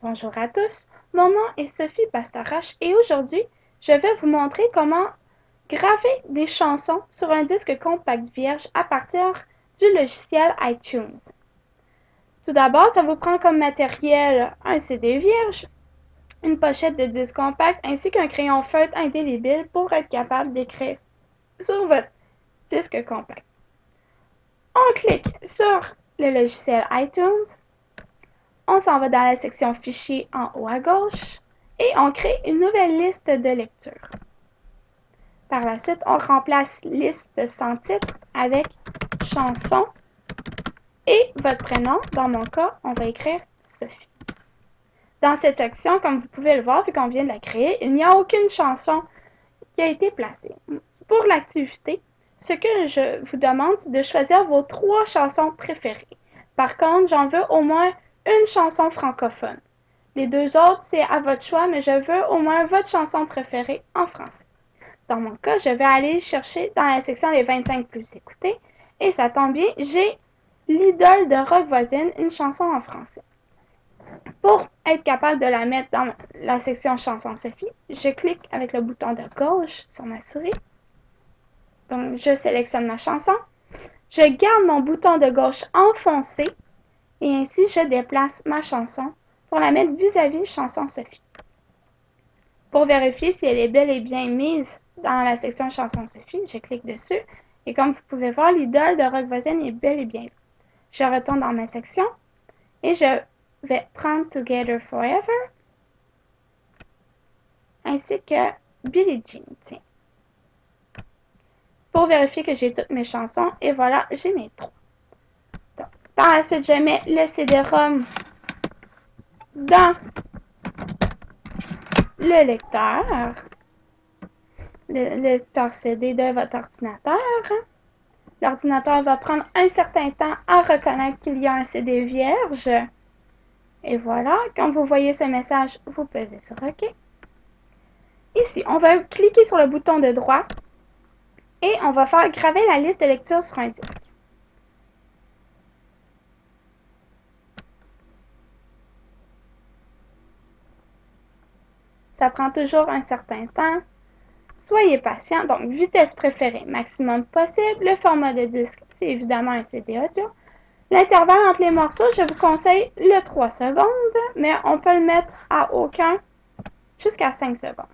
Bonjour à tous, mon nom est Sophie Bastarache et aujourd'hui, je vais vous montrer comment graver des chansons sur un disque compact vierge à partir du logiciel iTunes. Tout d'abord, ça vous prend comme matériel un CD vierge, une pochette de disque compact ainsi qu'un crayon feutre indélébile pour être capable d'écrire sur votre disque compact. On clique sur le logiciel iTunes. On s'en va dans la section Fichiers en haut à gauche et on crée une nouvelle liste de lecture. Par la suite, on remplace liste sans titre avec chanson et votre prénom. Dans mon cas, on va écrire Sophie. Dans cette section, comme vous pouvez le voir, vu qu'on vient de la créer, il n'y a aucune chanson qui a été placée. Pour l'activité, ce que je vous demande, c'est de choisir vos 3 chansons préférées. Par contre, j'en veux au moins une chanson francophone. Les 2 autres, c'est à votre choix, mais je veux au moins votre chanson préférée en français. Dans mon cas, je vais aller chercher dans la section les 25 plus écoutés, et ça tombe bien, j'ai L'idole de Rock Voisine, une chanson en français. Pour être capable de la mettre dans la section chanson Sophie, je clique avec le bouton de gauche sur ma souris. Donc, je sélectionne ma chanson. Je garde mon bouton de gauche enfoncé et ainsi je déplace ma chanson pour la mettre vis-à-vis chanson Sophie. Pour vérifier si elle est bel et bien mise dans la section chanson Sophie, je clique dessus et comme vous pouvez voir, l'idole de Rock Voisine est bel et bien là. Je retourne dans ma section et je vais prendre Together Forever ainsi que Billie Jean. Tiens. Pour vérifier que j'ai toutes mes chansons et voilà, j'ai mes 3. Donc, par la suite, je mets le CD-ROM dans le lecteur CD de votre ordinateur. L'ordinateur va prendre un certain temps à reconnaître qu'il y a un CD vierge. Et voilà, quand vous voyez ce message, vous pesez sur OK. Ici, on va cliquer sur le bouton de droite et on va faire graver la liste de lecture sur un disque. Ça prend toujours un certain temps. Soyez patient. Donc, vitesse préférée, maximum possible. Le format de disque, c'est évidemment un CD audio. L'intervalle entre les morceaux, je vous conseille le 3 secondes, mais on peut le mettre à aucun jusqu'à 5 secondes.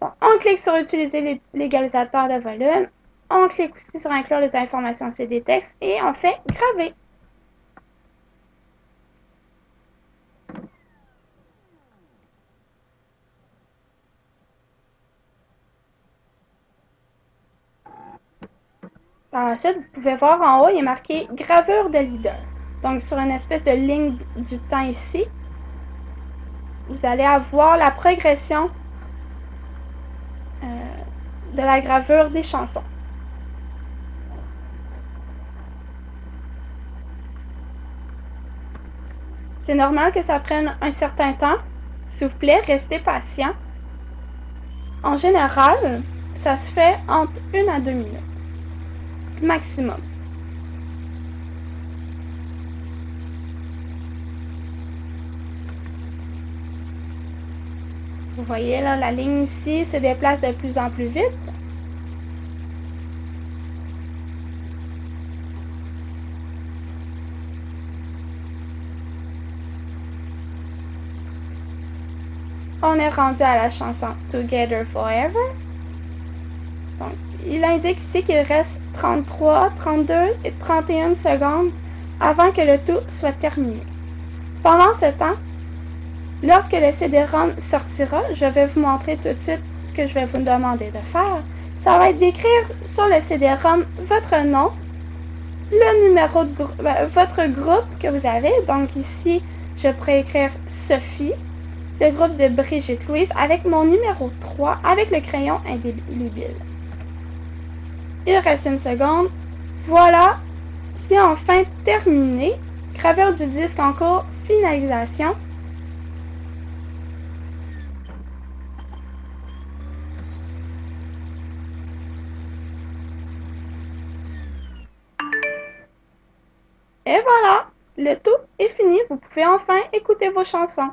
Bon, on clique sur Utiliser l'égalisateur de volume. On clique aussi sur Inclure les informations CD texte et on fait Graver. Par la suite, vous pouvez voir en haut, il est marqué Gravure de leader. Donc, sur une espèce de ligne du temps ici, vous allez avoir la progression de la gravure des chansons. C'est normal que ça prenne un certain temps. S'il vous plaît, restez patient. En général, ça se fait entre 1 à 2 minutes. Maximum. Vous voyez là, la ligne ici se déplace de plus en plus vite. On est rendu à la chanson Together Forever. Donc, il indique ici qu'il reste 33, 32 et 31 secondes avant que le tout soit terminé. Pendant ce temps, lorsque le CD-ROM sortira, je vais vous montrer tout de suite ce que je vais vous demander de faire. Ça va être d'écrire sur le CD-ROM votre nom, le numéro de votre groupe que vous avez. Donc ici, je pourrais écrire Sophie, le groupe de Brigitte Louise, avec mon numéro 3, avec le crayon indélébile. Il reste une seconde. Voilà, c'est enfin terminé. Gravure du disque en cours, finalisation. Et voilà! Le tout est fini, vous pouvez enfin écouter vos chansons.